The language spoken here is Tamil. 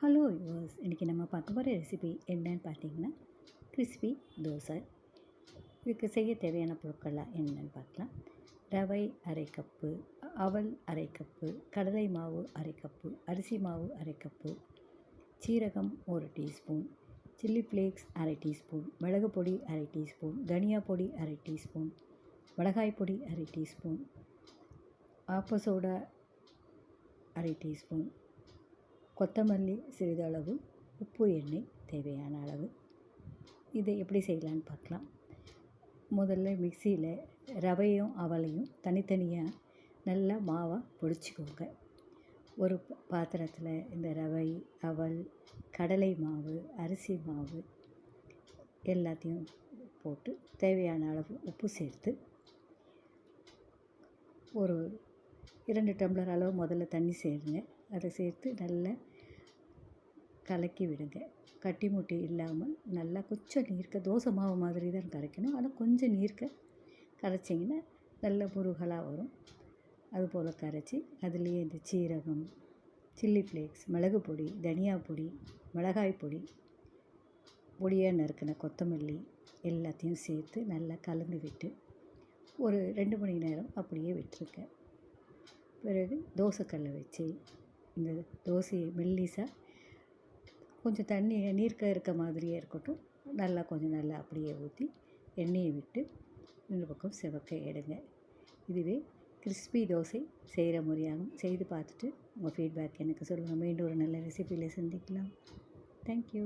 ஹலோ யுவர்ஸ், இன்றைக்கி நம்ம பார்க்க போகிற ரெசிபி என்னன்னு பார்த்தீங்கன்னா கிறிஸ்பி தோசை. இதுக்கு செய்ய தேவையான பொருட்கள்லாம் என்னென்னு பார்க்கலாம். ரவை அரை கப்பு, அவல் அரை கப்பு, கடலை மாவு அரை கப்பு, அரிசி மாவு அரை கப்பு, சீரகம் 1 டீஸ்பூன், சில்லி ஃப்ளேக்ஸ் அரை டீஸ்பூன், மிளகு பொடி அரை டீஸ்பூன், தனியா பொடி அரை டீஸ்பூன், மிளகாய் பொடி அரை டீஸ்பூன், ஆப்ப சோடா அரை டீஸ்பூன், கொத்தமல்லி சிறிதளவு, உப்பு, எண்ணெய் தேவையான அளவு. இதை எப்படி செய்யலான்னு பார்க்கலாம். முதல்ல மிக்சியில் ரவையும் அவலையும் தனித்தனியாக நல்லா மாவாக பொடிச்சிக்கோங்க. ஒரு பாத்திரத்தில் இந்த ரவை, அவல், கடலை மாவு, அரிசி மாவு எல்லாத்தையும் போட்டு தேவையான அளவு உப்பு சேர்த்து ஒரு 2 டம்ளர் அளவு முதல்ல தண்ணி சேருங்க. அதை சேர்த்து நல்லா கலக்கி விடுங்க. கட்டி முட்டி இல்லாமல் நல்லா கொஞ்சம் நீர்க்க தோசை மாவு மாதிரி தான் கரைக்கணும். ஆனால் கொஞ்சம் நீர்க்க கரைச்சிங்கன்னா நல்ல முருகலாக வரும். அதுபோல் கரைச்சி அதுலேயே இந்த சீரகம், சில்லி ஃப்ளேக்ஸ், மிளகு பொடி, தனியா பொடி, மிளகாய் பொடி, பொடியாக நறுக்கின கொத்தமல்லி எல்லாத்தையும் சேர்த்து நல்லா கலந்து விட்டு ஒரு 2 மணி நேரம் அப்படியே விட்டுருங்க. பிறகு தோசைக்கல்லை வச்சு இந்த தோசையை மெல்லிசாக கொஞ்சம் தண்ணி நீர்க்க இருக்க மாதிரியே இருக்கட்டும், நல்லா கொஞ்சம் நல்லா அப்படியே ஊற்றி எண்ணெயை விட்டு 2 பக்கம் செவக்க எடுங்க. இதுவே கிறிஸ்பி தோசை செய்கிற முறையாகும். செய்து பார்த்துட்டு உங்கள் ஃபீட்பேக் எனக்கு சொல்லுங்கள். மீண்டும் ஒரு நல்ல ரெசிபியில் சந்திக்கலாம். தேங்க்யூ.